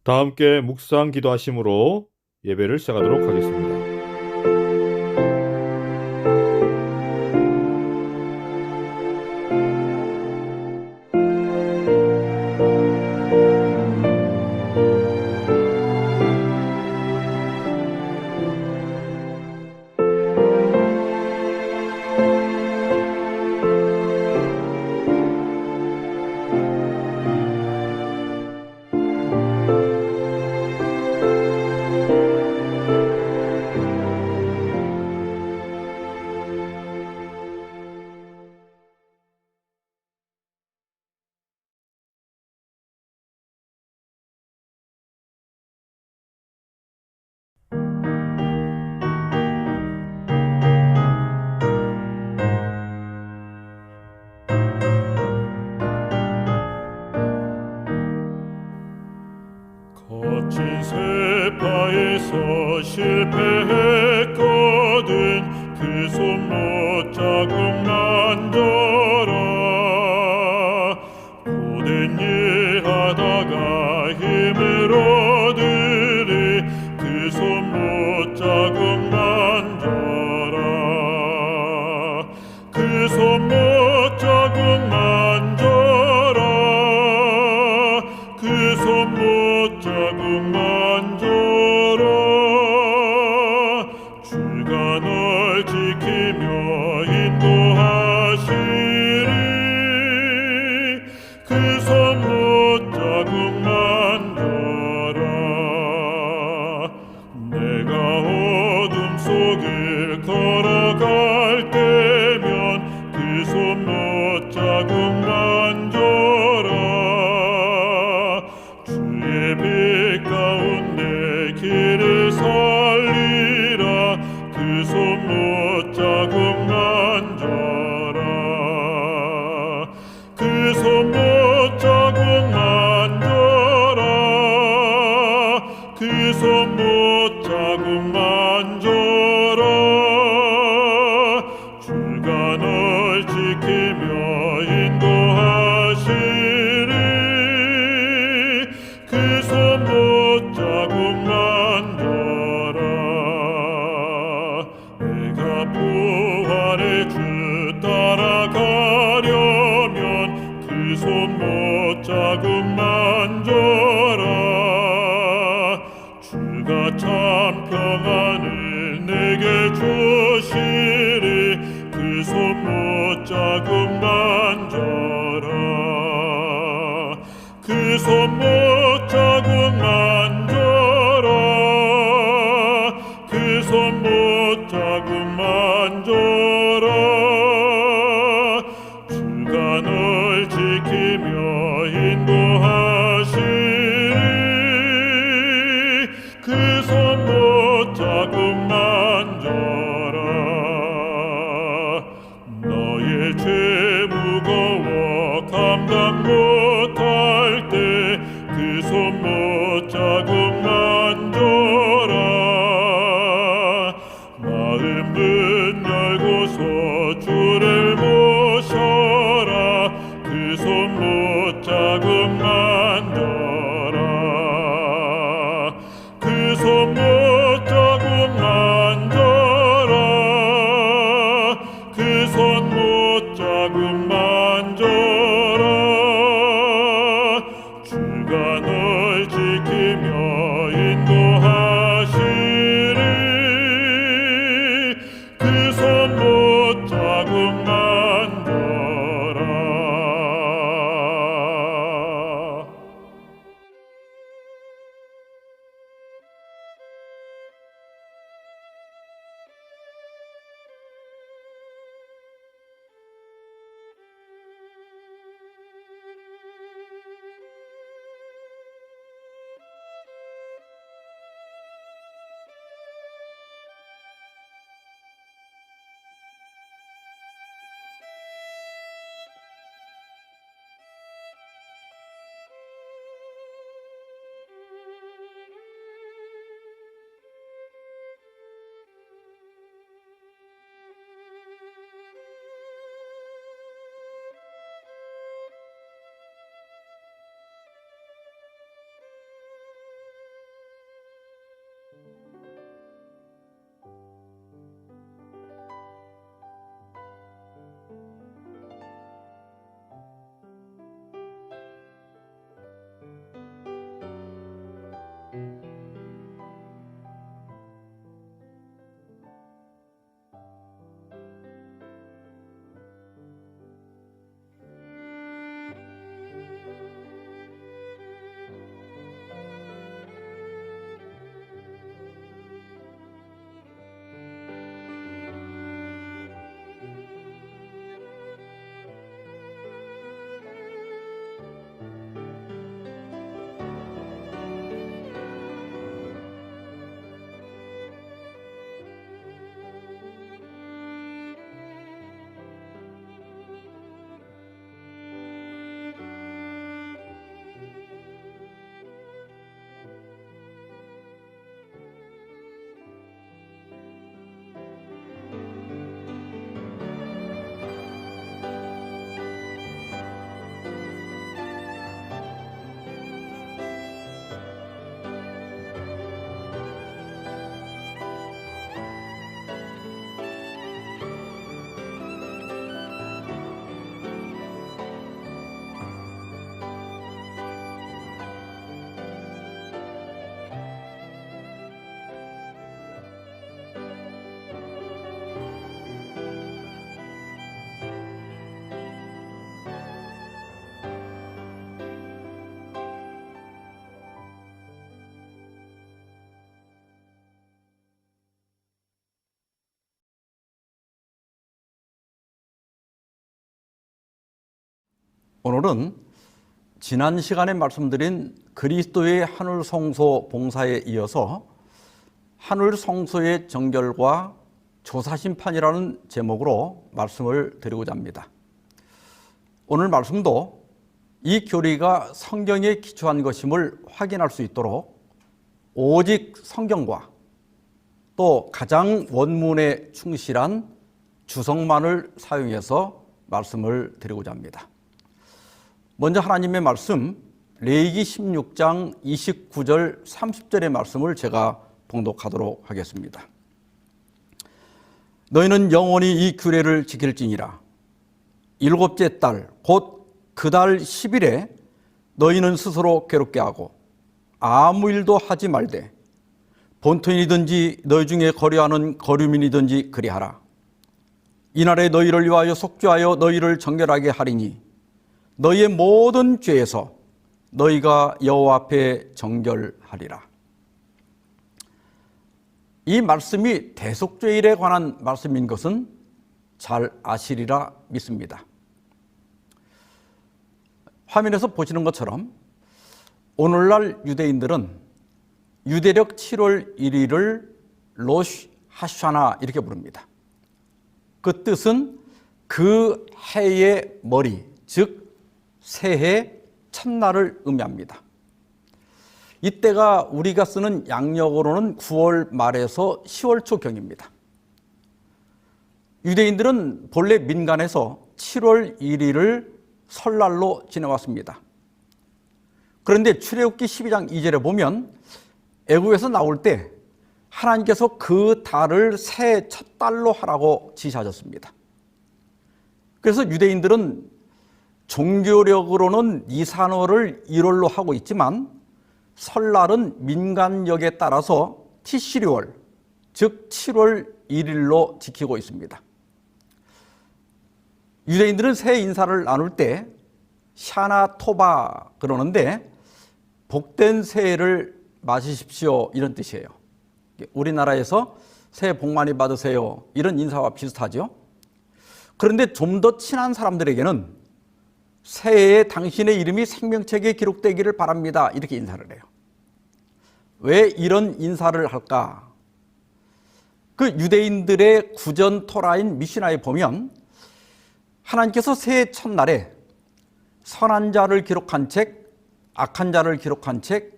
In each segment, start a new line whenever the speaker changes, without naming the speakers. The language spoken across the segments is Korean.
다 함께 묵상 기도하심으로 예배를 시작하도록 하겠습니다.
거친 세파에서 실패했거든. 그 손못 자국 만져라. 고된 일 하다가 힘을 얻으리. 그 손못 자국 만져라. 그 손못 자국 만져라. 그 손못 자국 만져라. 주가 널 지키며 인도하시리. 그 손못 자국 만져라. 내가 어둠 속을 걸어갈 때면 그 손못 자국 만져라. 주의 빛 가운데 길을 살리라. 그 손못 자국 만져라. 그 손못 자국 만져라. 그 손못 자국 만져라. 주가 널 지키며 인도하시리. 그 손못 자국 만져라. 내가 부활의 주 따라가려면 그 손못 자국 만져라. 주가 참 평안을 내게 주시리. 그 손못 자국 만져라. 그 손못 자국 만져라. 그 손못 자국 만져라. 주가 널 지키며 인도하시리. 그 손못 자국 만져라. 너의 죄 무거워 감당 못할 때 그
오늘은 지난 시간에 말씀드린 그리스도의 하늘 성소 봉사에 이어서 하늘 성소의 정결과 조사심판이라는 제목으로 말씀을 드리고자 합니다. 오늘 말씀도 이 교리가 성경에 기초한 것임을 확인할 수 있도록 오직 성경과 또 가장 원문에 충실한 주석만을 사용해서 말씀을 드리고자 합니다. 먼저 하나님의 말씀 레위기 16장 29절 30절의 말씀을 제가 봉독하도록 하겠습니다. 너희는 영원히 이 규례를 지킬지니라. 일곱째 달 곧 그 달 10일에 너희는 스스로 괴롭게 하고 아무 일도 하지 말되 본토인이든지 너희 중에 거류하는 거류민이든지 그리하라. 이날에 너희를 위하여 속죄하여 너희를 정결하게 하리니 너희의 모든 죄에서 너희가 여호와 앞에 정결하리라. 이 말씀이 대속죄일에 관한 말씀인 것은 잘 아시리라 믿습니다. 화면에서 보시는 것처럼 오늘날 유대인들은 유대력 7월 1일을 로시 하샤나 이렇게 부릅니다. 그 뜻은 그 해의 머리, 즉 새해 첫날을 의미합니다. 이때가 우리가 쓰는 양력으로는 9월 말에서 10월 초경입니다. 유대인들은 본래 민간에서 7월 1일을 설날로 지내왔습니다. 그런데 출애굽기 12장 2절에 보면 애굽에서 나올 때 하나님께서 그 달을 새해 첫 달로 하라고 지시하셨습니다. 그래서 유대인들은 종교력으로는 니산월을 1월로 하고 있지만 설날은 민간력에 따라서 티시리월, 즉 7월 1일로 지키고 있습니다. 유대인들은 새해 인사를 나눌 때 샤나 토바 그러는데 복된 새해를 맞으십시오 이런 뜻이에요. 우리나라에서 새해 복 많이 받으세요 이런 인사와 비슷하죠. 그런데 좀 더 친한 사람들에게는 새해에 당신의 이름이 생명책에 기록되기를 바랍니다 이렇게 인사를 해요. 왜 이런 인사를 할까? 그 유대인들의 구전 토라인 미시나에 보면 하나님께서 새해 첫날에 선한 자를 기록한 책, 악한 자를 기록한 책,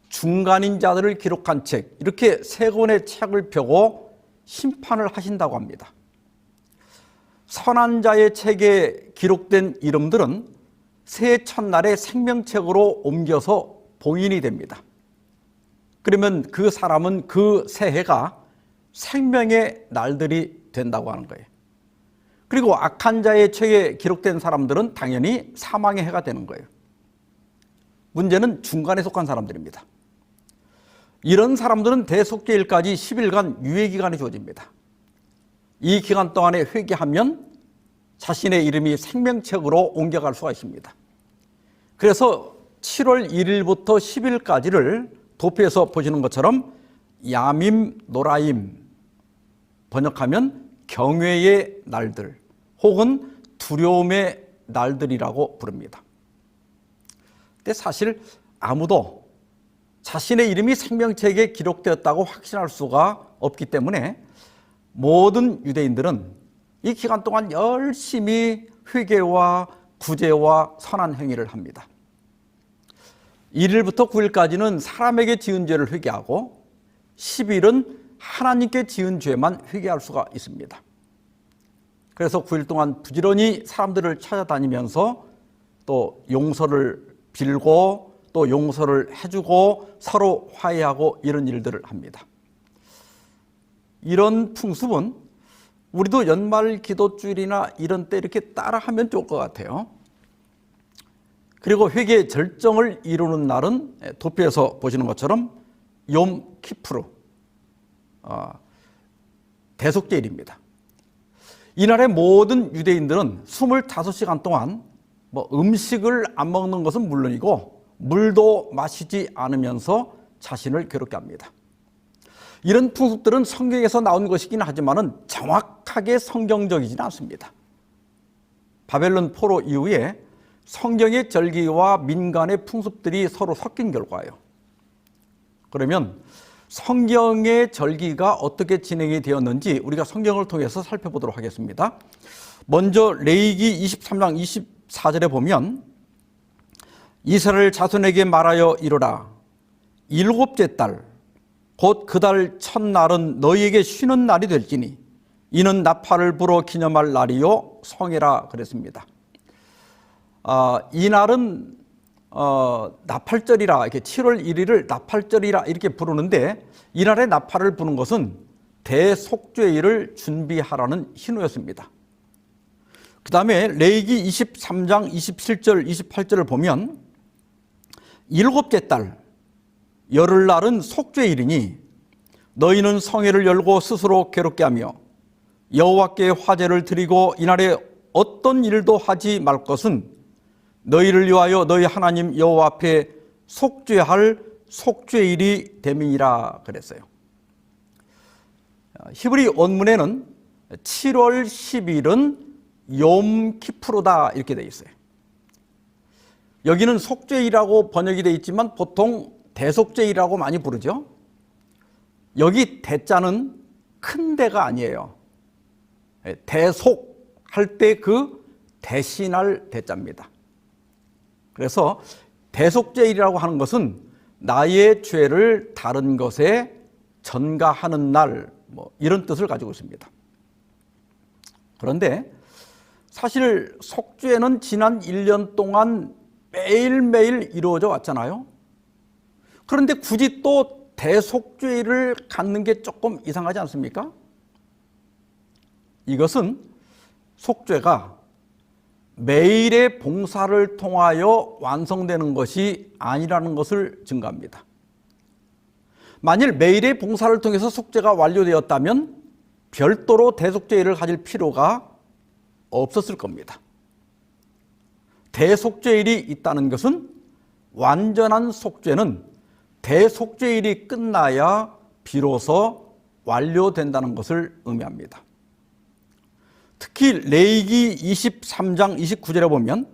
중간인 자들을 기록한 책 이렇게 세 권의 책을 펴고 심판을 하신다고 합니다. 선한 자의 책에 기록된 이름들은 새해 첫날에 생명책으로 옮겨서 봉인이 됩니다. 그러면 그 사람은 그 새해가 생명의 날들이 된다고 하는 거예요. 그리고 악한 자의 죄에 기록된 사람들은 당연히 사망의 해가 되는 거예요. 문제는 중간에 속한 사람들입니다. 이런 사람들은 대속죄일까지 10일간 유예기간이 주어집니다. 이 기간 동안에 회개하면 자신의 이름이 생명책으로 옮겨갈 수가 있습니다. 그래서 7월 1일부터 10일까지를 도표에서 보시는 것처럼 야밈, 노라임, 번역하면 경외의 날들 혹은 두려움의 날들이라고 부릅니다. 근데 사실 아무도 자신의 이름이 생명책에 기록되었다고 확신할 수가 없기 때문에 모든 유대인들은 이 기간 동안 열심히 회개와 구제와 선한 행위를 합니다. 1일부터 9일까지는 사람에게 지은 죄를 회개하고 10일은 하나님께 지은 죄만 회개할 수가 있습니다. 그래서 9일 동안 부지런히 사람들을 찾아다니면서 또 용서를 빌고 또 용서를 해주고 서로 화해하고 이런 일들을 합니다. 이런 풍습은 우리도 연말 기도주일이나 이런 때 이렇게 따라하면 좋을 것 같아요. 그리고 회개의 절정을 이루는 날은 도표에서 보시는 것처럼 욤 키프루, 대속죄일입니다. 이날의 모든 유대인들은 25시간 동안 음식을 안 먹는 것은 물론이고 물도 마시지 않으면서 자신을 괴롭게 합니다. 이런 풍습들은 성경에서 나온 것이긴 하지만 정확하게 성경적이지는 않습니다. 바벨론 포로 이후에 성경의 절기와 민간의 풍습들이 서로 섞인 결과예요. 그러면 성경의 절기가 어떻게 진행이 되었는지 우리가 성경을 통해서 살펴보도록 하겠습니다. 먼저 레위기 23장 24절에 보면 이스라엘 자손에게 말하여 이르라. 일곱째 달 곧 그 달 첫날은 너희에게 쉬는 날이 될지니 이는 나팔을 불어 기념할 날이요 성회라 그랬습니다. 이 날은 나팔절이라 이렇게 7월 1일을 나팔절이라 이렇게 부르는데 이날에 나팔을 부는 것은 대속죄일을 준비하라는 신호였습니다. 그 다음에 레위기 23장 27절 28절을 보면 일곱째 달 열흘날은 속죄일이니 너희는 성회를 열고 스스로 괴롭게 하며 여호와께 화제를 드리고 이날에 어떤 일도 하지 말 것은 너희를 위하여 너희 하나님 여호와 앞에 속죄할 속죄일이 됨이니라 그랬어요. 히브리 원문에는 7월 10일은 욤 키프루다 이렇게 되어 있어요. 여기는 속죄일이라고 번역이 되어 있지만 보통 대속죄일이라고 많이 부르죠. 여기 대자는 큰 대가 아니에요. 대속할 때 그 대신할 대자입니다. 그래서 대속죄일이라고 하는 것은 나의 죄를 다른 것에 전가하는 날 이런 뜻을 가지고 있습니다. 그런데 사실 속죄는 지난 1년 동안 매일매일 이루어져 왔잖아요. 그런데 굳이 또 대속죄일을 갖는 게 조금 이상하지 않습니까? 이것은 속죄가 매일의 봉사를 통하여 완성되는 것이 아니라는 것을 증거합니다. 만일 매일의 봉사를 통해서 속죄가 완료되었다면 별도로 대속죄일을 가질 필요가 없었을 겁니다. 대속죄일이 있다는 것은 완전한 속죄는 대속죄일이 끝나야 비로소 완료된다는 것을 의미합니다. 특히 레위기 23장 29절에 보면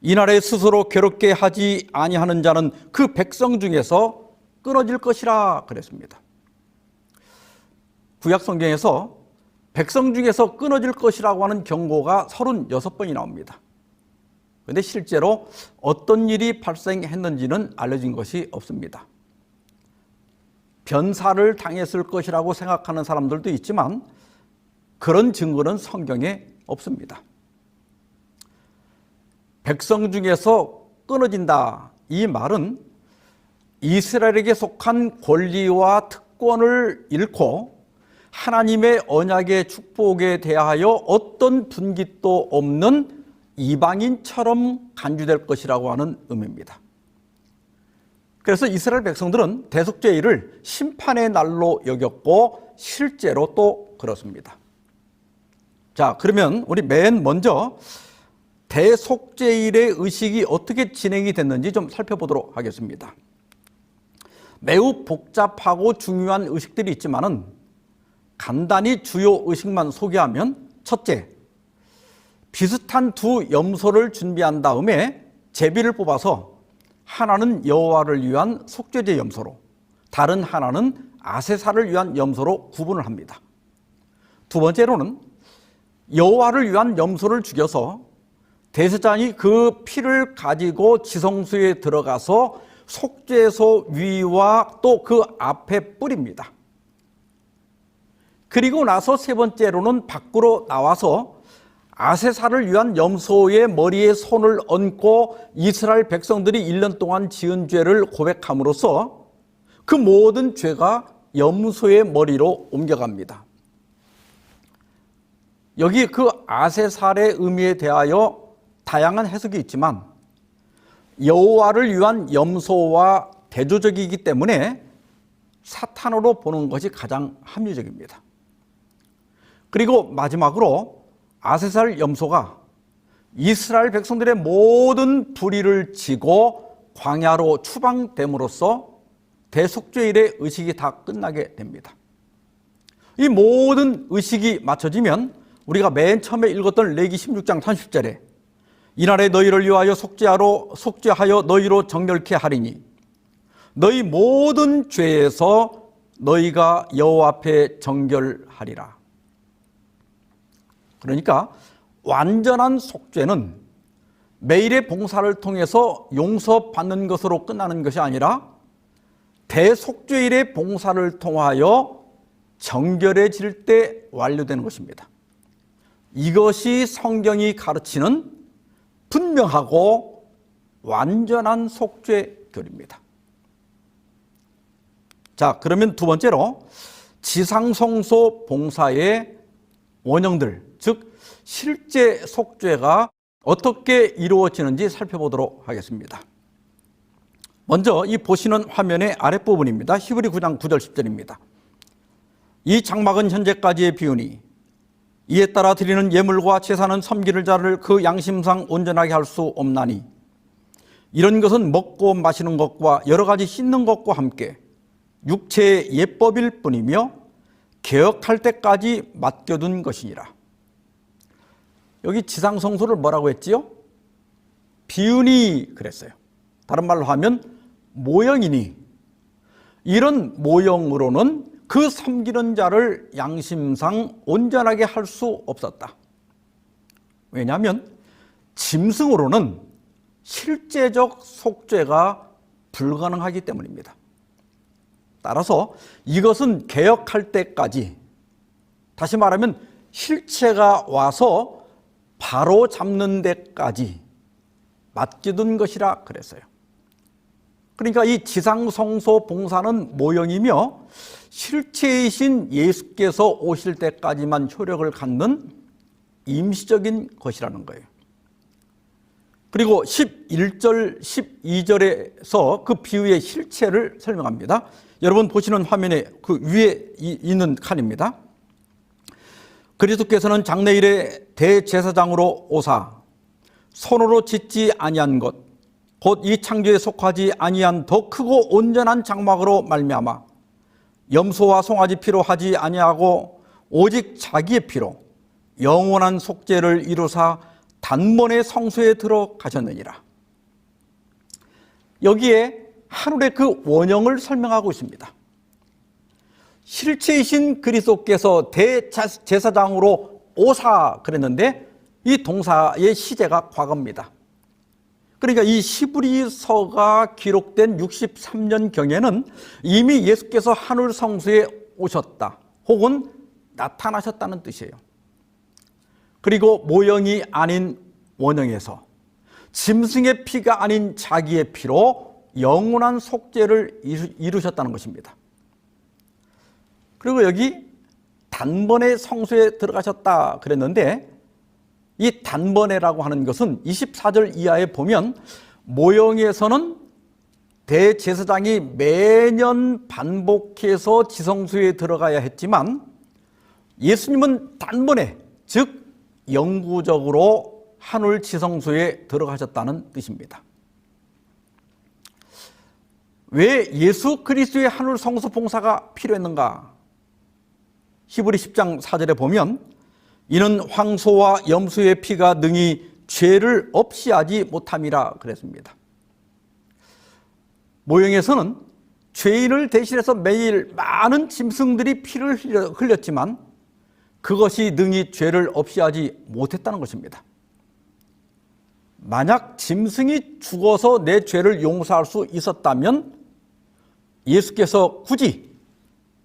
이날에 스스로 괴롭게 하지 아니하는 자는 그 백성 중에서 끊어질 것이라 그랬습니다. 구약 성경에서 백성 중에서 끊어질 것이라고 하는 경고가 36번이 나옵니다. 그런데 실제로 어떤 일이 발생했는지는 알려진 것이 없습니다. 변사를 당했을 것이라고 생각하는 사람들도 있지만 그런 증거는 성경에 없습니다. 백성 중에서 끊어진다 이 말은 이스라엘에게 속한 권리와 특권을 잃고 하나님의 언약의 축복에 대하여 어떤 분깃도 없는 이방인처럼 간주될 것이라고 하는 의미입니다. 그래서 이스라엘 백성들은 대속죄일을 심판의 날로 여겼고 실제로 또 그렇습니다. 자, 그러면 우리 맨 먼저 대속죄일의 의식이 어떻게 진행이 됐는지 좀 살펴보도록 하겠습니다. 매우 복잡하고 중요한 의식들이 있지만은 간단히 주요 의식만 소개하면, 첫째, 비슷한 두 염소를 준비한 다음에 제비를 뽑아서 하나는 여호와를 위한 속죄제 염소로, 다른 하나는 아세사를 위한 염소로 구분을 합니다. 두 번째로는 여호와를 위한 염소를 죽여서 대제사장이 그 피를 가지고 지성소에 들어가서 속죄소 위와 또 그 앞에 뿌립니다. 그리고 나서 세 번째로는 밖으로 나와서 아세사를 위한 염소의 머리에 손을 얹고 이스라엘 백성들이 1년 동안 지은 죄를 고백함으로써 그 모든 죄가 염소의 머리로 옮겨갑니다. 여기 그 아세살의 의미에 대하여 다양한 해석이 있지만 여호와를 위한 염소와 대조적이기 때문에 사탄으로 보는 것이 가장 합리적입니다. 그리고 마지막으로 아세살 염소가 이스라엘 백성들의 모든 불의를 지고 광야로 추방됨으로써 대속죄일의 의식이 다 끝나게 됩니다. 이 모든 의식이 맞춰지면 우리가 맨 처음에 읽었던 레기 16장 30절에 이날에 너희를 위하여 속죄하여 너희로 정결케 하리니 너희 모든 죄에서 너희가 여호와 앞에 정결하리라. 그러니까 완전한 속죄는 매일의 봉사를 통해서 용서받는 것으로 끝나는 것이 아니라 대속죄일의 봉사를 통하여 정결해질 때 완료되는 것입니다. 이것이 성경이 가르치는 분명하고 완전한 속죄결입니다. 자, 그러면 두 번째로 지상성소 봉사의 원형들, 즉 실제 속죄가 어떻게 이루어지는지 살펴보도록 하겠습니다. 먼저 이 보시는 화면의 아랫부분입니다. 히브리 9장 9절 10절입니다. 이 장막은 현재까지의 비유니 이에 따라 드리는 예물과 제사는 섬기는 자를 그 양심상 온전하게 할 수 없나니 이런 것은 먹고 마시는 것과 여러 가지 씻는 것과 함께 육체의 예법일 뿐이며 개혁할 때까지 맡겨둔 것이니라. 여기 지상성소를 뭐라고 했지요? 비유니 그랬어요. 다른 말로 하면 모형이니 이런 모형으로는 그 섬기는 자를 양심상 온전하게 할 수 없었다. 왜냐하면 짐승으로는 실제적 속죄가 불가능하기 때문입니다. 따라서 이것은 개혁할 때까지, 다시 말하면 실체가 와서 바로 잡는 데까지 맡겨둔 것이라 그랬어요. 그러니까 이 지상성소 봉사는 모형이며 실체이신 예수께서 오실 때까지만 효력을 갖는 임시적인 것이라는 거예요. 그리고 11절, 12절에서 그 비유의 실체를 설명합니다. 여러분 보시는 화면에 그 위에 있는 칸입니다. 그리스도께서는 장래일에 대제사장으로 오사 손으로 짓지 아니한 것 곧 이 창조에 속하지 아니한 더 크고 온전한 장막으로 말미암아 염소와 송아지 피로 하지 아니하고 오직 자기의 피로 영원한 속죄를 이루사 단번에 성소에 들어가셨느니라. 여기에 하늘의 그 원형을 설명하고 있습니다. 실체이신 그리스도께서 대제사장으로 오사 그랬는데 이 동사의 시제가 과거입니다. 그러니까 이 히브리서가 기록된 63년경에는 이미 예수께서 하늘 성소에 오셨다 혹은 나타나셨다는 뜻이에요. 그리고 모형이 아닌 원형에서 짐승의 피가 아닌 자기의 피로 영원한 속죄를 이루셨다는 것입니다. 그리고 여기 단번에 성소에 들어가셨다 그랬는데, 이 단번에라고 하는 것은 24절 이하에 보면 모형에서는 대제사장이 매년 반복해서 지성소에 들어가야 했지만 예수님은 단번에, 즉 영구적으로 한울 지성소에 들어가셨다는 뜻입니다. 왜 예수 그리스도의 한울 성소 봉사가 필요했는가? 히브리 10장 4절에 보면 이는 황소와 염소의 피가 능히 죄를 없이 하지 못함이라 그랬습니다. 모형에서는 죄인을 대신해서 매일 많은 짐승들이 피를 흘렸지만 그것이 능히 죄를 없이 하지 못했다는 것입니다. 만약 짐승이 죽어서 내 죄를 용서할 수 있었다면 예수께서 굳이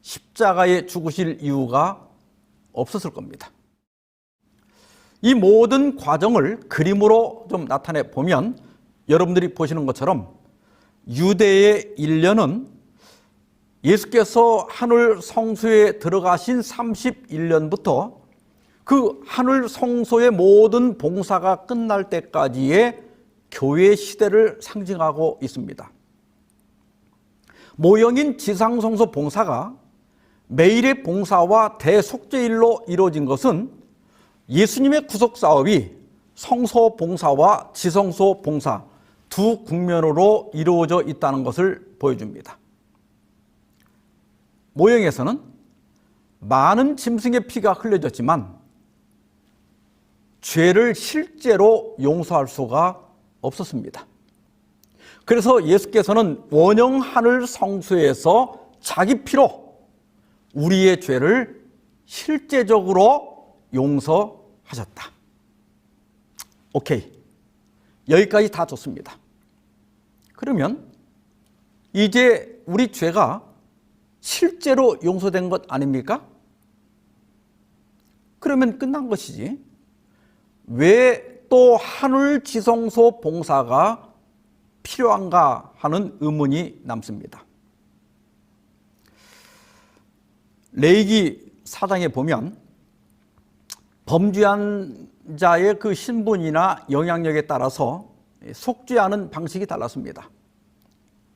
십자가에 죽으실 이유가 없었을 겁니다. 이 모든 과정을 그림으로 좀 나타내 보면 여러분들이 보시는 것처럼 유대의 1년은 예수께서 한울 성소에 들어가신 31년부터 그 한울 성소의 모든 봉사가 끝날 때까지의 교회 시대를 상징하고 있습니다. 모형인 지상성소 봉사가 매일의 봉사와 대속죄일로 이루어진 것은 예수님의 구속사업이 성소 봉사와 지성소 봉사 두 국면으로 이루어져 있다는 것을 보여줍니다. 모형에서는 많은 짐승의 피가 흘려졌지만 죄를 실제로 용서할 수가 없었습니다. 그래서 예수께서는 원형 하늘 성소에서 자기 피로 우리의 죄를 실제적으로 용서하셨다. 오케이. 여기까지 다 좋습니다. 그러면 이제 우리 죄가 실제로 용서된 것 아닙니까? 그러면 끝난 것이지. 왜 또 한울 지성소 봉사가 필요한가 하는 의문이 남습니다. 레위기 4장에 보면 범죄한 자의 그 신분이나 영향력에 따라서 속죄하는 방식이 달랐습니다.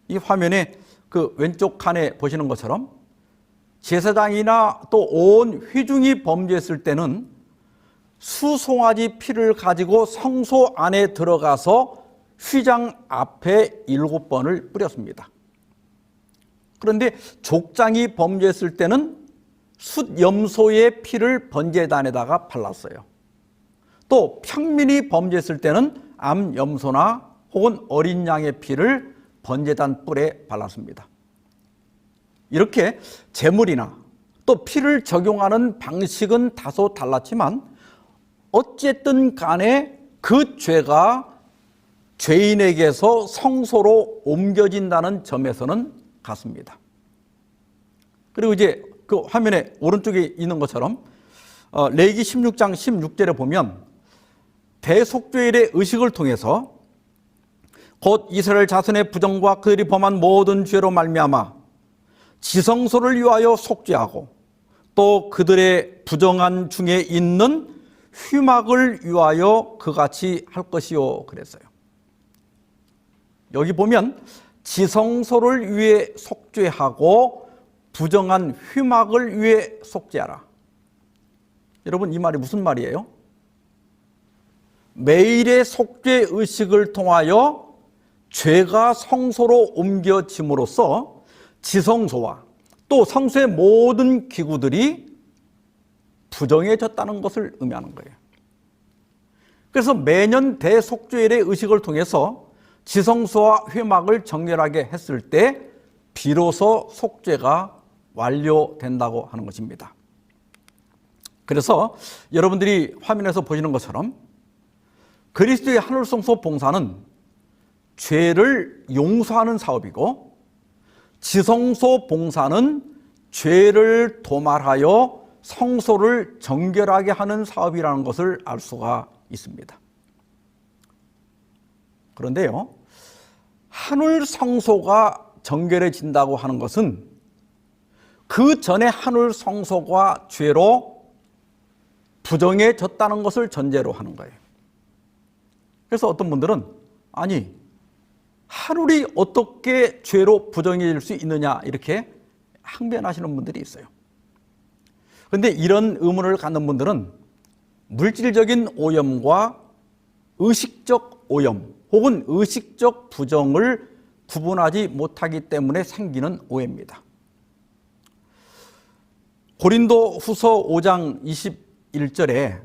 이 화면에 그 왼쪽 칸에 보시는 것처럼 제사장이나 또 온 회중이 범죄했을 때는 수송아지 피를 가지고 성소 안에 들어가서 휘장 앞에 7번을 뿌렸습니다. 그런데 족장이 범죄했을 때는 숫염소의 피를 번제단에다가 발랐어요. 또 평민이 범죄했을 때는 암염소나 혹은 어린 양의 피를 번제단 뿔에 발랐습니다. 이렇게 제물이나 또 피를 적용하는 방식은 다소 달랐지만 어쨌든 간에 그 죄가 죄인에게서 성소로 옮겨진다는 점에서는 같습니다. 그리고 이제 그 화면에 오른쪽에 있는 것처럼 레위기 16장 16절에 보면 대속죄일의 의식을 통해서 곧 이스라엘 자손의 부정과 그들이 범한 모든 죄로 말미암아 지성소를 위하여 속죄하고 또 그들의 부정한 중에 있는 휘막을 위하여 그같이 할 것이요 그랬어요. 여기 보면 지성소를 위해 속죄하고 부정한 휘막을 위해 속죄하라. 여러분 이 말이 무슨 말이에요? 매일의 속죄 의식을 통하여 죄가 성소로 옮겨짐으로써 지성소와 또 성소의 모든 기구들이 부정해졌다는 것을 의미하는 거예요. 그래서 매년 대속죄일의 의식을 통해서 지성소와 회막을 정렬하게 했을 때 비로소 속죄가 완료된다고 하는 것입니다. 그래서 여러분들이 화면에서 보시는 것처럼 그리스도의 한울성소 봉사는 죄를 용서하는 사업이고 지성소 봉사는 죄를 도말하여 성소를 정결하게 하는 사업이라는 것을 알 수가 있습니다. 그런데요, 하늘 성소가 정결해진다고 하는 것은 그 전에 하늘 성소가 죄로 부정해졌다는 것을 전제로 하는 거예요. 그래서 어떤 분들은 아니, 하늘이 어떻게 죄로 부정해질 수 있느냐 이렇게 항변하시는 분들이 있어요. 그런데 이런 의문을 갖는 분들은 물질적인 오염과 의식적 오염 혹은 의식적 부정을 구분하지 못하기 때문에 생기는 오해입니다. 고린도 후서 5장 21절에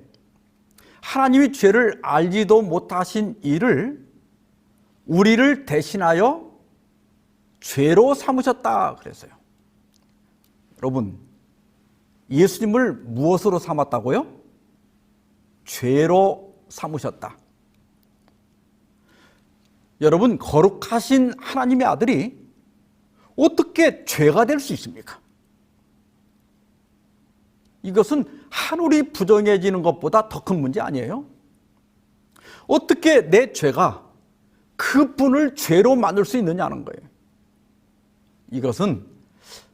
하나님이 죄를 알지도 못하신 이를 우리를 대신하여 죄로 삼으셨다 그랬어요. 여러분, 예수님을 무엇으로 삼았다고요? 죄로 삼으셨다. 여러분, 거룩하신 하나님의 아들이 어떻게 죄가 될 수 있습니까? 이것은 하늘이 부정해지는 것보다 더 큰 문제 아니에요? 어떻게 내 죄가 그분을 죄로 만들 수 있느냐는 거예요. 이것은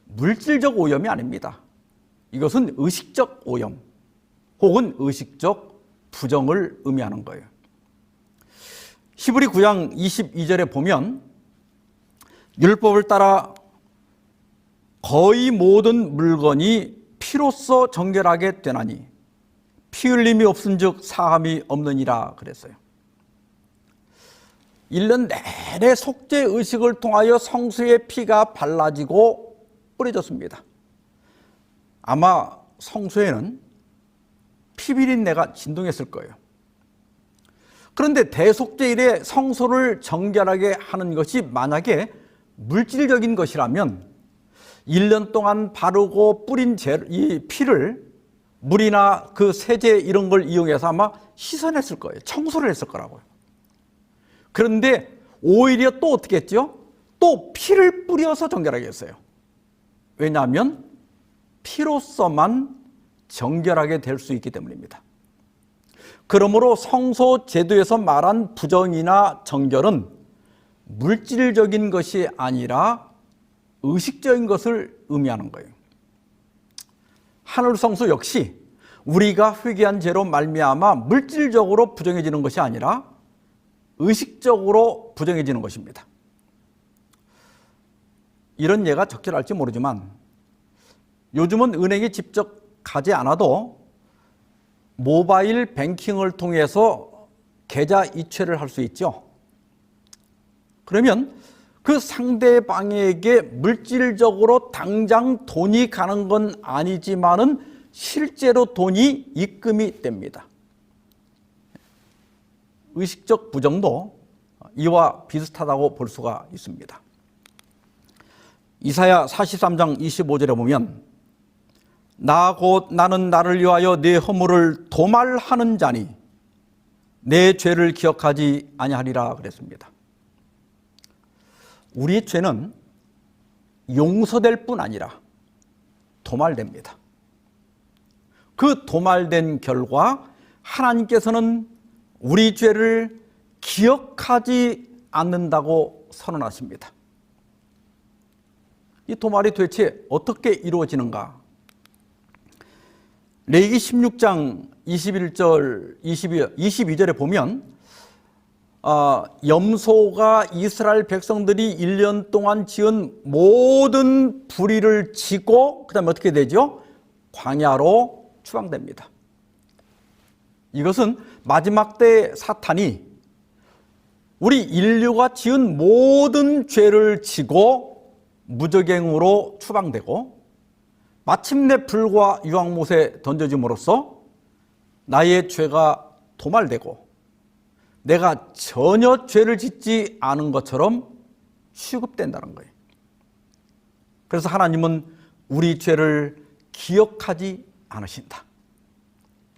물질적 오염이 아닙니다. 이것은 의식적 오염 혹은 의식적 부정을 의미하는 거예요. 히브리 9장 22절에 보면 율법을 따라 거의 모든 물건이 피로써 정결하게 되나니 피 흘림이 없은즉 사함이 없느니라 그랬어요. 1년 내내 속죄 의식을 통하여 성수의 피가 발라지고 뿌려졌습니다. 아마 성소에는 피비린내가 진동했을 거예요. 그런데 대속죄일에 성소를 정결하게 하는 것이 만약에 물질적인 것이라면 1년 동안 바르고 뿌린 이 피를 물이나 그 세제 이런 걸 이용해서 아마 씻어냈을 거예요. 청소를 했을 거라고요. 그런데 오히려 또 어떻게 했죠? 또 피를 뿌려서 정결하게 했어요. 왜냐하면 피로서만 정결하게 될 수 있기 때문입니다. 그러므로 성소 제도에서 말한 부정이나 정결은 물질적인 것이 아니라 의식적인 것을 의미하는 거예요. 하늘 성소 역시 우리가 회개한 죄로 말미암아 물질적으로 부정해지는 것이 아니라 의식적으로 부정해지는 것입니다. 이런 예가 적절할지 모르지만 요즘은 은행에 직접 가지 않아도 모바일 뱅킹을 통해서 계좌 이체를 할 수 있죠. 그러면 그 상대방에게 물질적으로 당장 돈이 가는 건 아니지만은 실제로 돈이 입금이 됩니다. 의식적 부정도 이와 비슷하다고 볼 수가 있습니다. 이사야 43장 25절에 보면 나 곧 나는 나를 위하여 내 허물을 도말하는 자니 내 죄를 기억하지 아니하리라 그랬습니다. 우리의 죄는 용서될 뿐 아니라 도말됩니다. 그 도말된 결과 하나님께서는 우리 죄를 기억하지 않는다고 선언하십니다. 이 도말이 도대체 어떻게 이루어지는가? 레위기 16장 21절, 22절에 보면 염소가 이스라엘 백성들이 1년 동안 지은 모든 불의를 지고 그 다음에 어떻게 되죠? 광야로 추방됩니다. 이것은 마지막 때 사탄이 우리 인류가 지은 모든 죄를 지고 무적행으로 추방되고 마침내 불과 유황못에 던져짐으로써 나의 죄가 도말되고 내가 전혀 죄를 짓지 않은 것처럼 취급된다는 거예요. 그래서 하나님은 우리 죄를 기억하지 않으신다.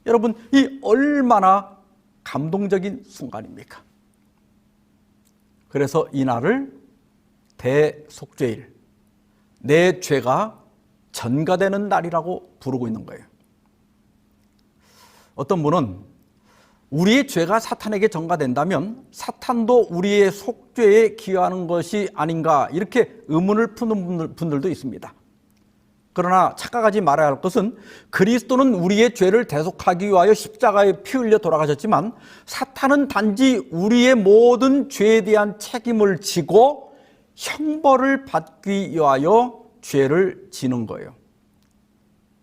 여러분, 이 얼마나 감동적인 순간입니까? 그래서 이 날을 대속죄일, 내 죄가 전가되는 날이라고 부르고 있는 거예요. 어떤 분은 우리의 죄가 사탄에게 전가된다면 사탄도 우리의 속죄에 기여하는 것이 아닌가, 이렇게 의문을 푸는 분들도 있습니다. 그러나 착각하지 말아야 할 것은 그리스도는 우리의 죄를 대속하기 위하여 십자가에 피 흘려 돌아가셨지만 사탄은 단지 우리의 모든 죄에 대한 책임을 지고 형벌을 받기 위하여 죄를 지는 거예요.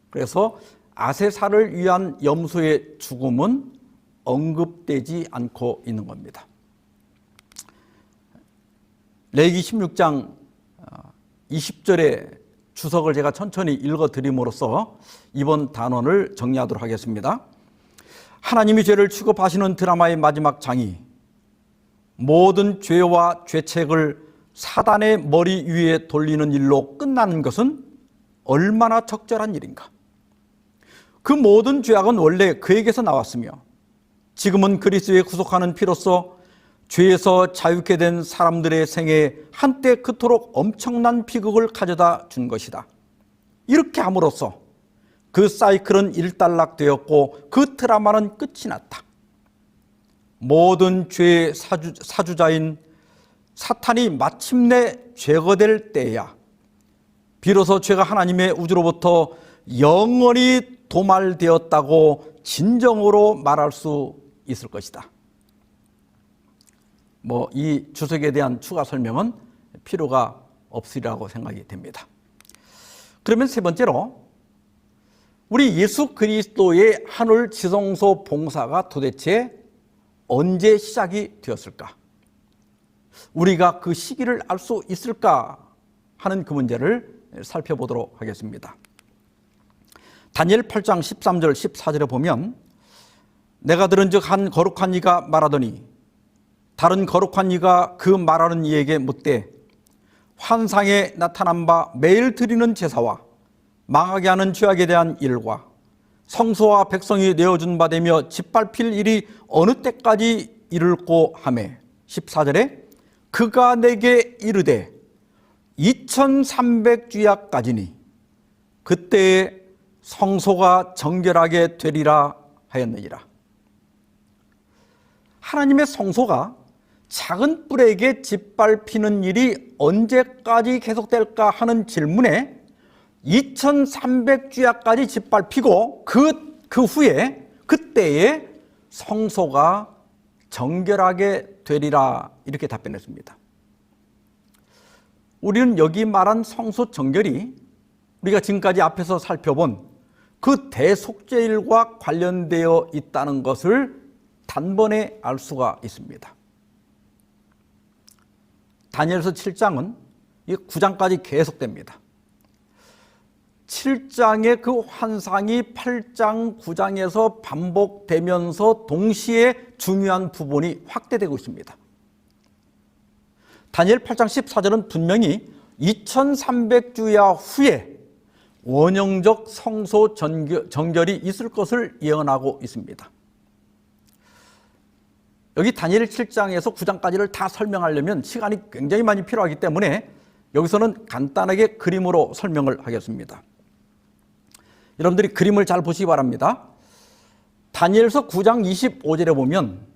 그래서 아세사를 위한 염소의 죽음은 언급되지 않고 있는 겁니다. 레위기 16장 20절의 주석을 제가 천천히 읽어드림으로써 이번 단원을 정리하도록 하겠습니다. 하나님이 죄를 취급하시는 드라마의 마지막 장이 모든 죄와 죄책을 사단의 머리 위에 돌리는 일로 끝나는 것은 얼마나 적절한 일인가. 그 모든 죄악은 원래 그에게서 나왔으며 지금은 그리스도의 구속하는 피로써 죄에서 자유케 된 사람들의 생에 한때 그토록 엄청난 비극을 가져다 준 것이다. 이렇게 함으로써 그 사이클은 일단락되었고 그 드라마는 끝이 났다. 모든 죄의 사주자인 사탄이 마침내 제거될 때야 비로소 죄가 하나님의 우주로부터 영원히 도말되었다고 진정으로 말할 수 있을 것이다. 이 주석에 대한 추가 설명은 필요가 없으리라고 생각이 됩니다. 그러면 세 번째로 우리 예수 그리스도의 한울 지성소 봉사가 도대체 언제 시작이 되었을까? 우리가 그 시기를 알 수 있을까 하는 그 문제를 살펴보도록 하겠습니다. 다니엘 8장 13절 14절에 보면 내가 들은즉 한 거룩한 이가 말하더니 다른 거룩한 이가 그 말하는 이에게 묻되 환상에 나타난 바 매일 드리는 제사와 망하게 하는 죄악에 대한 일과 성소와 백성이 내어준 바 되며 짓밟힐 일이 어느 때까지 이를꼬 하매 14절에 그가 내게 이르되 2300주야까지니 그때에 성소가 정결하게 되리라 하였느니라. 하나님의 성소가 작은 뿔에게 짓밟히는 일이 언제까지 계속될까 하는 질문에 2300주야까지 짓밟히고 그 후에 그때에 성소가 정결하게 되리라 이렇게 답변했습니다. 우리는 여기 말한 성소 정결이 우리가 지금까지 앞에서 살펴본 그 대속죄일과 관련되어 있다는 것을 단번에 알 수가 있습니다. 다니엘서 7장은 9장까지 계속됩니다. 7장의 그 환상이 8장, 9장에서 반복되면서 동시에 중요한 부분이 확대되고 있습니다. 다니엘 8장 14절은 분명히 2300주야 후에 원형적 성소 정결이 있을 것을 예언하고 있습니다. 여기 다니엘 7장에서 9장까지를 다 설명하려면 시간이 굉장히 많이 필요하기 때문에 여기서는 간단하게 그림으로 설명을 하겠습니다. 여러분들이 그림을 잘 보시기 바랍니다. 다니엘서 9장 25절에 보면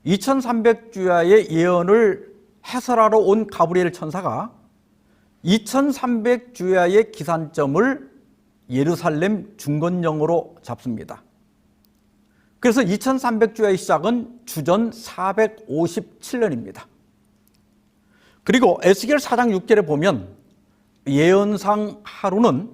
2300주야의 예언을 해설하러 온 가브리엘 천사가 2300주야의 기산점을 예루살렘 중건령으로 잡습니다. 그래서 2300주야의 시작은 주전 457년입니다. 그리고 에스겔 4장 6절에 보면 예언상 하루는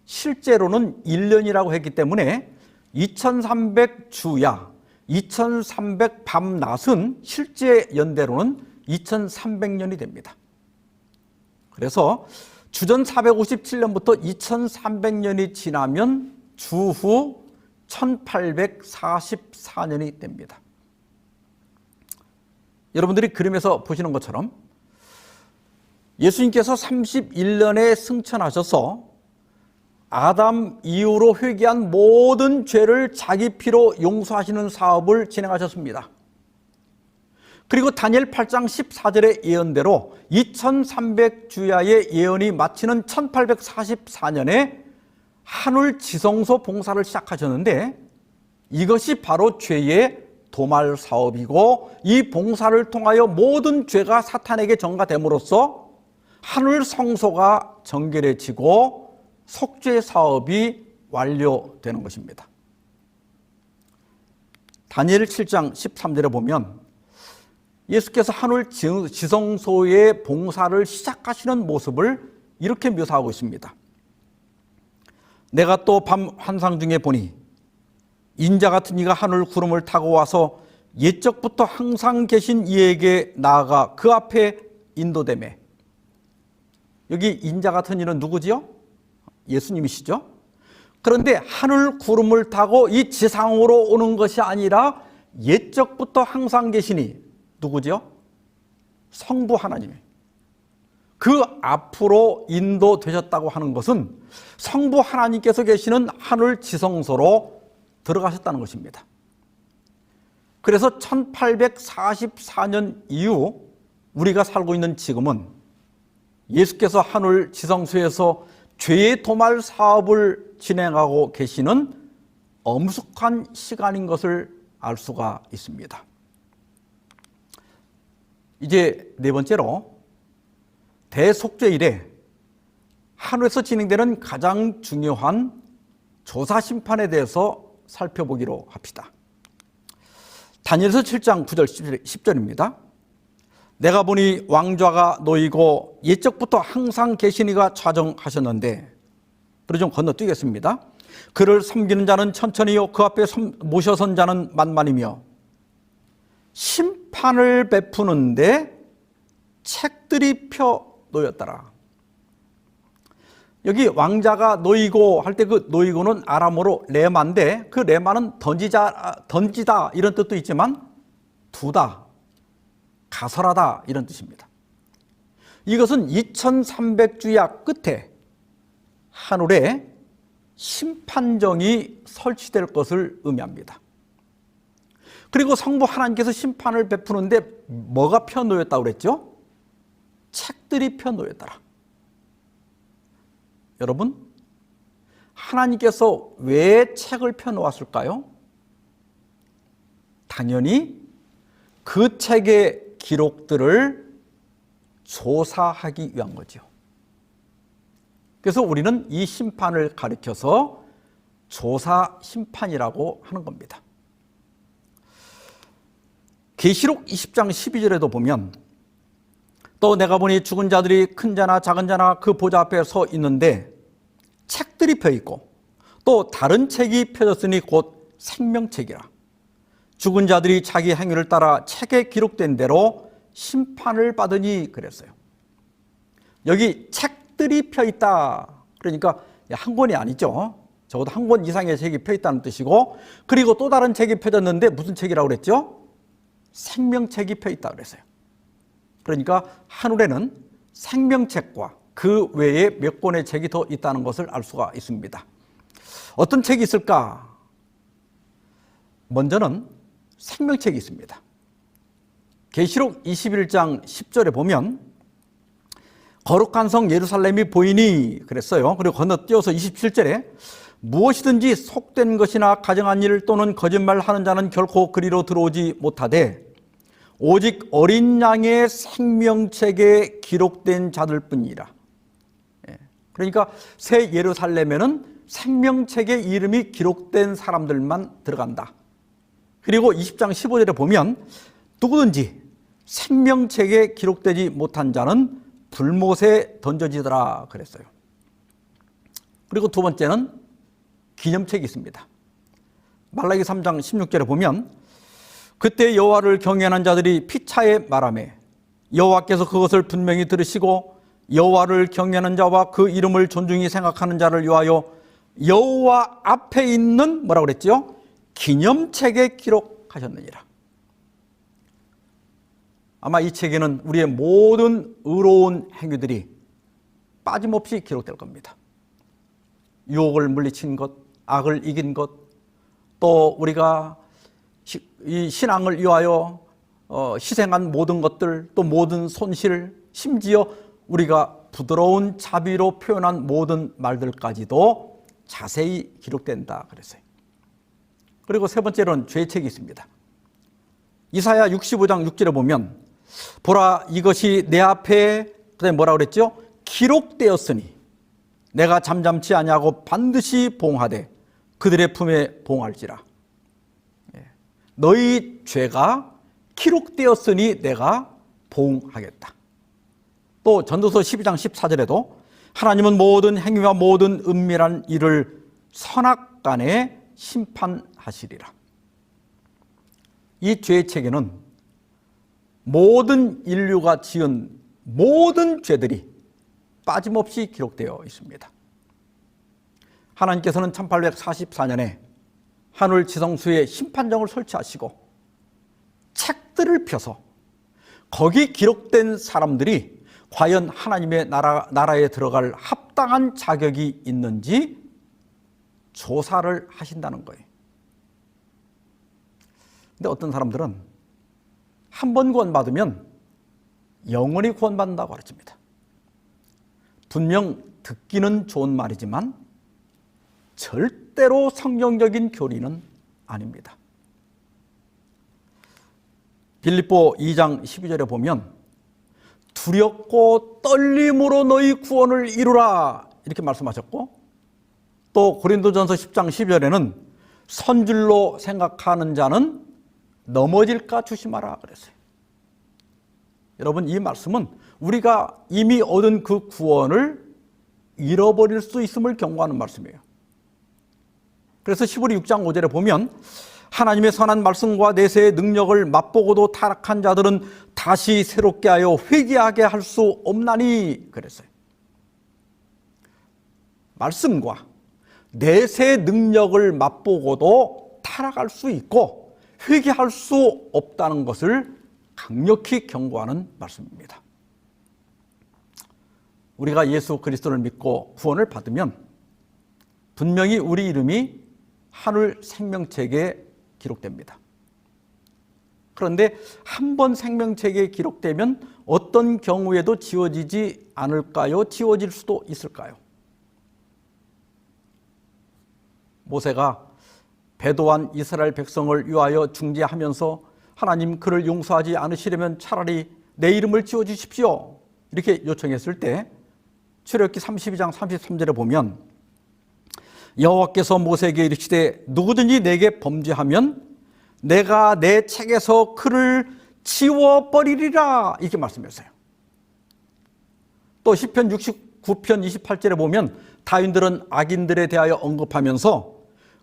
실제로는 1년이라고 했기 때문에 2300주야, 2300 밤낮은 실제 연대로는 2300년이 됩니다. 그래서 주전 457년부터 2300년이 지나면 주후 1844년이 됩니다. 여러분들이 그림에서 보시는 것처럼 예수님께서 31년에 승천하셔서 아담 이후로 회개한 모든 죄를 자기 피로 용서하시는 사업을 진행하셨습니다. 그리고 다니엘 8장 14절의 예언대로 2300주야의 예언이 마치는 1844년에 한울 지성소 봉사를 시작하셨는데 이것이 바로 죄의 도말 사업이고, 이 봉사를 통하여 모든 죄가 사탄에게 전가됨으로써 하늘 성소가 정결해지고 속죄 사업이 완료되는 것입니다. 다니엘 7장 13절에 보면 예수께서 하늘 지성소의 봉사를 시작하시는 모습을 이렇게 묘사하고 있습니다. 내가 또 밤 환상 중에 보니 인자 같은 이가 하늘 구름을 타고 와서 옛적부터 항상 계신 이에게 나아가 그 앞에 인도되매. 여기 인자 같은 이는 누구지요? 예수님이시죠? 그런데 하늘 구름을 타고 이 지상으로 오는 것이 아니라 옛적부터 항상 계시니 누구지요? 성부 하나님. 그 앞으로 인도되셨다고 하는 것은 성부 하나님께서 계시는 하늘 지성소로 들어가셨다는 것입니다. 그래서 1844년 이후 우리가 살고 있는 지금은 예수께서 하늘 지성소에서 죄의 도말 사업을 진행하고 계시는 엄숙한 시간인 것을 알 수가 있습니다. 이제 네 번째로 대속죄일에 하늘에서 진행되는 가장 중요한 조사 심판에 대해서 살펴보기로 합시다. 다니엘서 7장 9절 10절입니다. 내가 보니 왕좌가 놓이고 옛적부터 항상 계신 이가 좌정하셨는데, 그를 좀 건너뛰겠습니다. 그를 섬기는 자는 천천히요 그 앞에 모셔선 자는 만만이며 심판을 베푸는데 책들이 펴 놓였더라. 여기 왕자가 놓이고 할 때 그 놓이고는 아람어로 레마인데, 그 레마는 던지다 이런 뜻도 있지만 두다, 가설하다 이런 뜻입니다. 이것은 2300주야 끝에 하늘에 심판정이 설치될 것을 의미합니다. 그리고 성부 하나님께서 심판을 베푸는데 뭐가 펴놓였다고 그랬죠? 책들이 펴놓였더라. 여러분, 하나님께서 왜 책을 펴놓았을까요? 당연히 그 책의 기록들을 조사하기 위한 거죠. 그래서 우리는 이 심판을 가리켜서 조사 심판이라고 하는 겁니다. 계시록 20장 12절에도 보면 또 내가 보니 죽은 자들이 큰 자나 작은 자나 그 보좌 앞에 서 있는데 책들이 펴 있고 또 다른 책이 펴졌으니 곧 생명책이라. 죽은 자들이 자기 행위를 따라 책에 기록된 대로 심판을 받으니 그랬어요. 여기 책들이 펴 있다. 그러니까 한 권이 아니죠. 적어도 한 권 이상의 책이 펴 있다는 뜻이고, 그리고 또 다른 책이 펴졌는데 무슨 책이라고 그랬죠? 생명책이 펴 있다 그랬어요. 그러니까 하늘에는 생명책과 그 외에 몇 권의 책이 더 있다는 것을 알 수가 있습니다. 어떤 책이 있을까? 먼저는 생명책이 있습니다. 계시록 21장 10절에 보면 거룩한 성 예루살렘이 보이니 그랬어요. 그리고 건너뛰어서 27절에 무엇이든지 속된 것이나 가정한 일 또는 거짓말하는 자는 결코 그리로 들어오지 못하되 오직 어린 양의 생명책에 기록된 자들 뿐이라. 그러니까 새 예루살렘에는 생명책에 이름이 기록된 사람들만 들어간다. 그리고 20장 15절에 보면 누구든지 생명책에 기록되지 못한 자는 불못에 던져지더라 그랬어요. 그리고 두 번째는 기념책이 있습니다. 말라기 3장 16절에 보면 그때 여호와를 경외하는 자들이 피차에 말하매 여호와께서 그것을 분명히 들으시고 여호와를 경외하는 자와 그 이름을 존중히 생각하는 자를 위하여 여호와 앞에 있는 뭐라고 그랬죠? 기념책에 기록하셨느니라. 아마 이 책에는 우리의 모든 의로운 행위들이 빠짐없이 기록될 겁니다. 유혹을 물리친 것, 악을 이긴 것, 또 우리가 이 신앙을 위하여 희생한 모든 것들, 또 모든 손실, 심지어 우리가 부드러운 자비로 표현한 모든 말들까지도 자세히 기록된다 그랬어요. 그리고 세 번째로는 죄책이 있습니다. 이사야 65장 6절에 보면 보라 이것이 내 앞에 그다음에 뭐라고 그랬죠? 기록되었으니 내가 잠잠치 아니하고 반드시 보응하되 그들의 품에 보응할지라. 너희 죄가 기록되었으니 내가 보응하겠다. 또 전도서 12장 14절에도 하나님은 모든 행위와 모든 은밀한 일을 선악간에 심판하시리라. 이 죄의 책에는 모든 인류가 지은 모든 죄들이 빠짐없이 기록되어 있습니다. 하나님께서는 1844년에 하늘 지성수에 심판정을 설치하시고 책들을 펴서 거기 기록된 사람들이 과연 하나님의 나라에 들어갈 합당한 자격이 있는지 조사를 하신다는 거예요. 근데 어떤 사람들은 한 번 구원받으면 영원히 구원받는다고 가르칩니다. 분명 듣기는 좋은 말이지만 절대로 성경적인 교리는 아닙니다. 빌립보 2장 12절에 보면 두렵고 떨림으로 너희 구원을 이루라 이렇게 말씀하셨고, 또 고린도전서 10장 12절에는 선줄로 생각하는 자는 넘어질까 조심하라 그랬어요. 여러분, 이 말씀은 우리가 이미 얻은 그 구원을 잃어버릴 수 있음을 경고하는 말씀이에요. 그래서 시브리 6장 5절에 보면 하나님의 선한 말씀과 내세의 능력을 맛보고도 타락한 자들은 다시 새롭게 하여 회개하게 할 수 없나니 그랬어요. 말씀과 내세의 능력을 맛보고도 타락할 수 있고 회개할 수 없다는 것을 강력히 경고하는 말씀입니다. 우리가 예수 그리스도를 믿고 구원을 받으면 분명히 우리 이름이 하늘 생명책에 기록됩니다. 그런데 한 번 생명책에 기록되면 어떤 경우에도 지워지지 않을까요? 지워질 수도 있을까요? 모세가 배도한 이스라엘 백성을 위하여 중재하면서 하나님 그를 용서하지 않으시려면 차라리 내 이름을 지워주십시오 이렇게 요청했을 때 출애굽기 32장 33절에 보면 여호와께서 모세에게 이르시되 누구든지 내게 범죄하면 내가 내 책에서 그를 지워버리리라 이렇게 말씀했어요. 또 시편 69편 28절에 보면 다윈들은 악인들에 대하여 언급하면서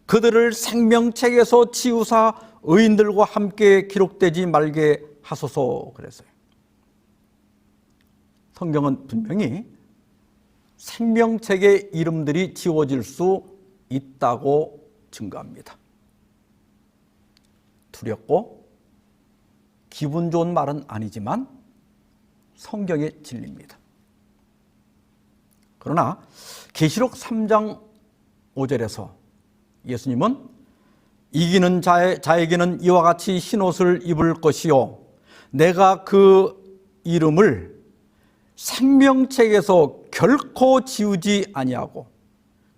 그들을 생명책에서 지우사 의인들과 함께 기록되지 말게 하소서 그랬어요. 성경은 분명히 생명책의 이름들이 지워질 수 있다고 증거합니다. 두렵고 기분 좋은 말은 아니지만 성경의 진리입니다. 그러나 계시록 3장 5절에서 예수님은 이기는 자에게는 이와 같이 흰옷을 입을 것이요 내가 그 이름을 생명책에서 결코 지우지 아니하고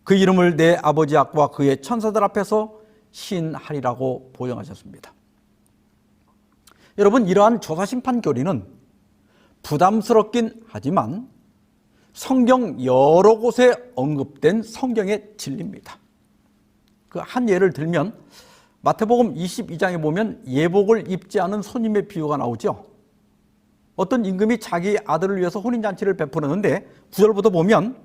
그 이름을 내 아버지 앞과 그의 천사들 앞에서 시인하리라고 보장하셨습니다. 여러분, 이러한 조사심판 교리는 부담스럽긴 하지만 성경 여러 곳에 언급된 성경의 진리입니다. 그 한 예를 들면 마태복음 22장에 보면 예복을 입지 않은 손님의 비유가 나오죠. 어떤 임금이 자기 아들을 위해서 혼인잔치를 베푸는데 9절부터 보면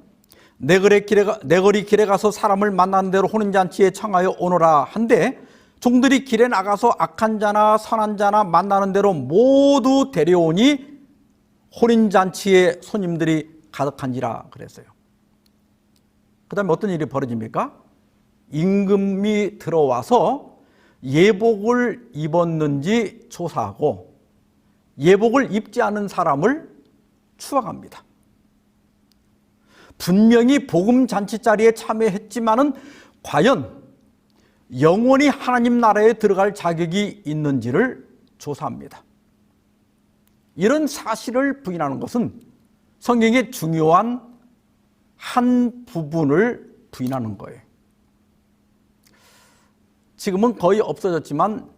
내 거리 길에 가서 사람을 만나는 대로 혼인잔치에 청하여 오너라 한데 종들이 길에 나가서 악한 자나 선한 자나 만나는 대로 모두 데려오니 혼인잔치에 손님들이 가득한지라 그랬어요. 그 다음에 어떤 일이 벌어집니까? 임금이 들어와서 예복을 입었는지 조사하고 예복을 입지 않은 사람을 추앙합니다. 분명히 복음잔치 자리에 참여했지만은 과연 영원히 하나님 나라에 들어갈 자격이 있는지를 조사합니다. 이런 사실을 부인하는 것은 성경의 중요한 한 부분을 부인하는 거예요. 지금은 거의 없어졌지만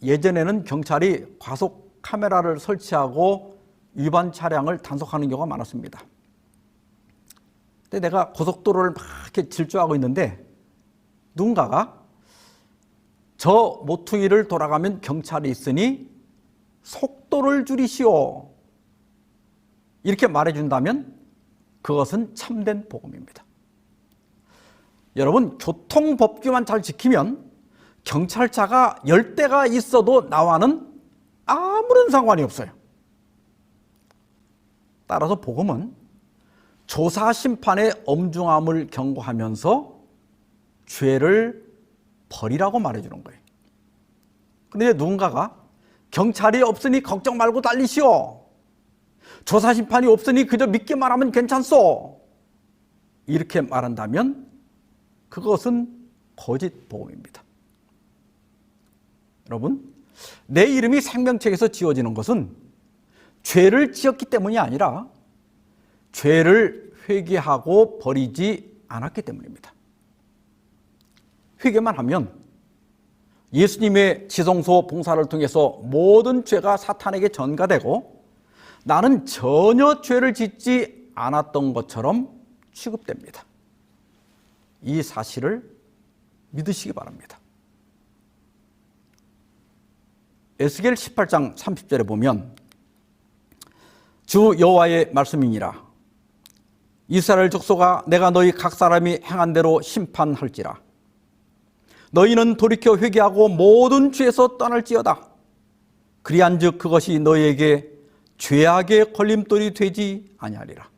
예전에는 경찰이 과속 카메라를 설치하고 위반 차량을 단속하는 경우가 많았습니다. 근데 내가 고속도로를 막 이렇게 질주하고 있는데 누군가가 저 모퉁이를 돌아가면 경찰이 있으니 속도를 줄이시오, 이렇게 말해준다면 그것은 참된 복음입니다. 여러분, 교통법규만 잘 지키면 경찰차가 10대가 있어도 나와는 아무런 상관이 없어요. 따라서 복음은 조사 심판의 엄중함을 경고하면서 죄를 버리라고 말해주는 거예요. 그런데 누군가가 경찰이 없으니 걱정 말고 달리시오, 조사 심판이 없으니 그저 믿기만 하면 괜찮소, 이렇게 말한다면 그것은 거짓 복음입니다. 여러분, 내 이름이 생명책에서 지워지는 것은 죄를 지었기 때문이 아니라 죄를 회개하고 버리지 않았기 때문입니다. 회개만 하면 예수님의 지성소 봉사를 통해서 모든 죄가 사탄에게 전가되고 나는 전혀 죄를 짓지 않았던 것처럼 취급됩니다. 이 사실을 믿으시기 바랍니다. 에스겔 18장 30절에 보면 주 여호와의 말씀이니라. 이스라엘 족속아, 내가 너희 각 사람이 행한 대로 심판할지라. 너희는 돌이켜 회개하고 모든 죄에서 떠날지어다. 그리한즉 그것이 너희에게 죄악의 걸림돌이 되지 아니하리라.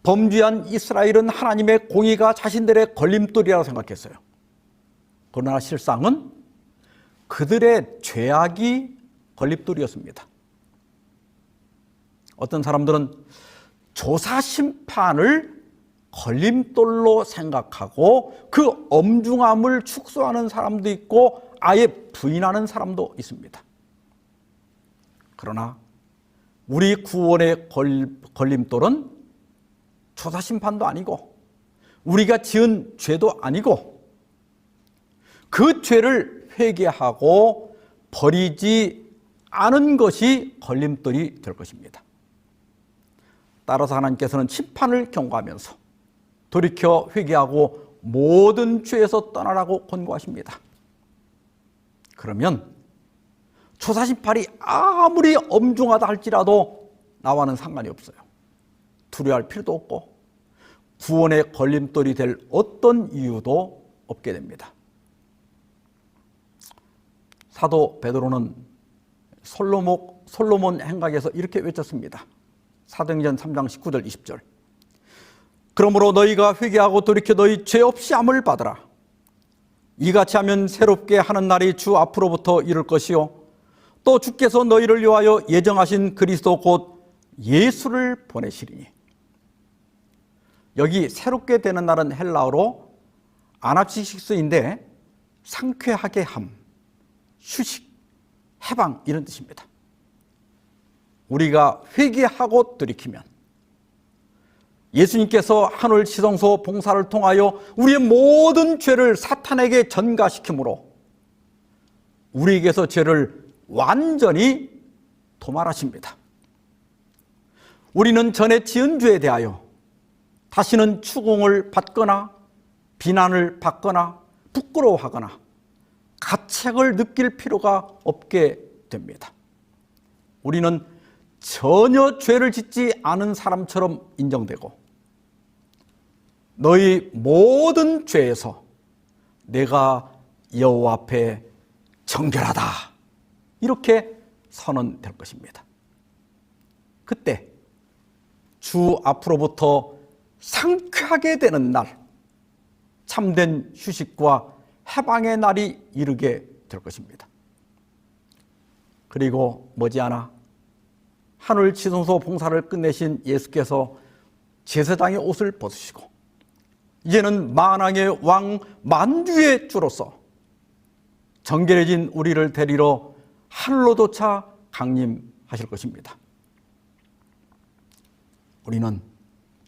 범죄한 이스라엘은 하나님의 공의가 자신들의 걸림돌이라고 생각했어요. 그러나 실상은 그들의 죄악이 걸림돌이었습니다. 어떤 사람들은 조사 심판을 걸림돌로 생각하고 그 엄중함을 축소하는 사람도 있고 아예 부인하는 사람도 있습니다. 그러나 우리 구원의 걸림돌은 조사 심판도 아니고 우리가 지은 죄도 아니고 그 죄를 회개하고 버리지 않은 것이 걸림돌이 될 것입니다. 따라서 하나님께서는 심판을 경고하면서 돌이켜 회개하고 모든 죄에서 떠나라고 권고하십니다. 그러면 조사심판이 아무리 엄중하다 할지라도 나와는 상관이 없어요. 두려워할 필요도 없고 구원의 걸림돌이 될 어떤 이유도 없게 됩니다. 사도 베드로는 솔로몬 행각에서 이렇게 외쳤습니다. 사도행전 3장 19절 20절. 그러므로 너희가 회개하고 돌이켜 너희 죄 없이 함을 받으라. 이같이 하면 새롭게 하는 날이 주 앞으로부터 이룰 것이요 또 주께서 너희를 위하여 예정하신 그리스도 곧 예수를 보내시리니. 여기 새롭게 되는 날은 헬라어로 아나치식스인데 상쾌하게 함, 휴식, 해방 이런 뜻입니다. 우리가 회개하고 돌이키면 예수님께서 하늘 지성소 봉사를 통하여 우리의 모든 죄를 사탄에게 전가시키므로 우리에게서 죄를 완전히 도말하십니다. 우리는 전에 지은 죄에 대하여 다시는 추궁을 받거나 비난을 받거나 부끄러워하거나 가책을 느낄 필요가 없게 됩니다. 우리는 전혀 죄를 짓지 않은 사람처럼 인정되고 너희 모든 죄에서 내가 여호와 앞에 정결하다 이렇게 선언될 것입니다. 그때 주 앞으로부터 상쾌하게 되는 날, 참된 휴식과 해방의 날이 이르게 될 것입니다. 그리고 머지않아 하늘 지성소 봉사를 끝내신 예수께서 제사장의 옷을 벗으시고 이제는 만왕의 왕 만주의 주로서 정결해진 우리를 데리러 하늘로조차 강림하실 것입니다. 우리는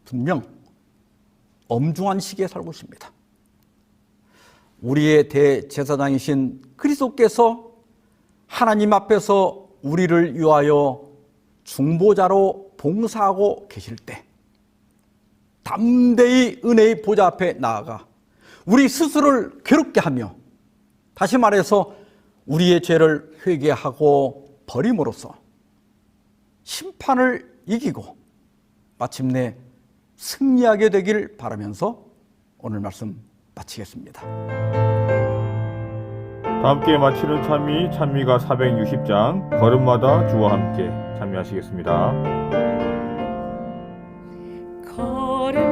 분명 엄중한 시기에 살고 있습니다. 우리의 대제사장이신 그리스도께서 하나님 앞에서 우리를 위하여 중보자로 봉사하고 계실 때 담대히 은혜의 보좌 앞에 나아가 우리 스스로를 괴롭게 하며, 다시 말해서 우리의 죄를 회개하고 버림으로써 심판을 이기고 마침내 승리하게 되길 바라면서 오늘 말씀 마치겠습니다.
다 함께 마치는 찬미가 460장 걸음마다 주와 함께 찬미하시겠습니다.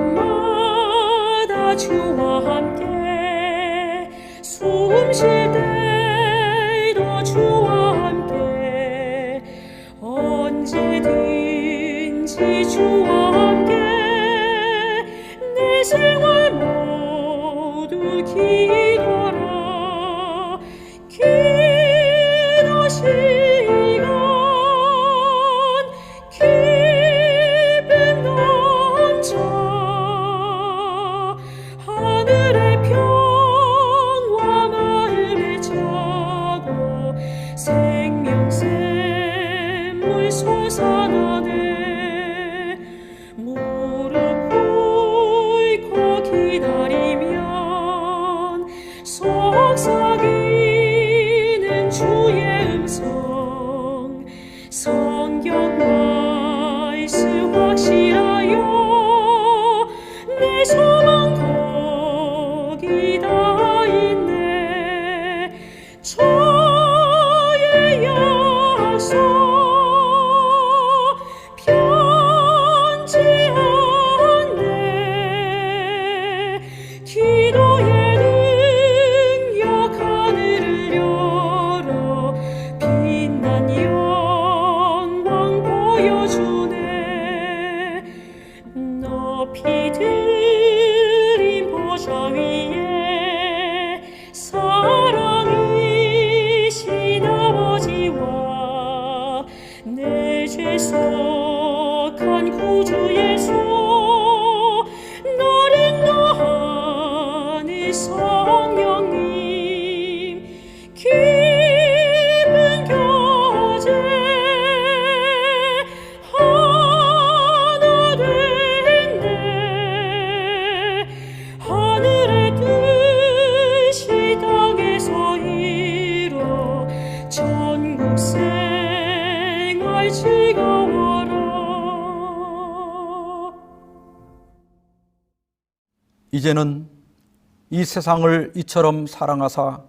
걸음마다 주와 함께 숨 쉴 때도 주와 함께 언제든지 주와 함께 내 생활 모두 기도라 기도 시간 기쁨 넘쳐 하늘의 평화 마음에 차고 생명샘물 솟아나네 무릎 꿇고 기다리면 속삭이는 주의 음성 성경 말씀 확실하여 내 소망 거기 다 있네 저의 약속 편지 않네 기도의 능력 하늘을 열어 빛난 영광 보여주네 높이 들인 보좌 위에 사랑이신 아버지와 내 죄속한 구주 예수 날 인도하는 성령님 기쁜 교제 하나 됐네 하늘의 뜻이 땅에서 이뤄 천국 생활 즐거워라.
이제는 이 세상을 이처럼 사랑하사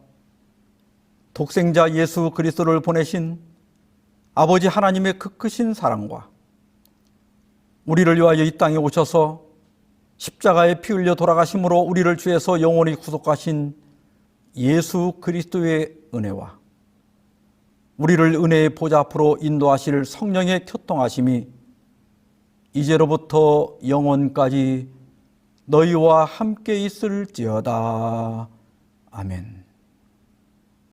독생자 예수 그리스도를 보내신 아버지 하나님의 그 크신 사랑과 우리를 위하여 이 땅에 오셔서 십자가에 피 흘려 돌아가심으로 우리를 죄에서 영원히 구속하신 예수 그리스도의 은혜와 우리를 은혜의 보좌 앞으로 인도하실 성령의 교통하심이 이제로부터 영원까지 너희와 함께 있을지어다. 아멘.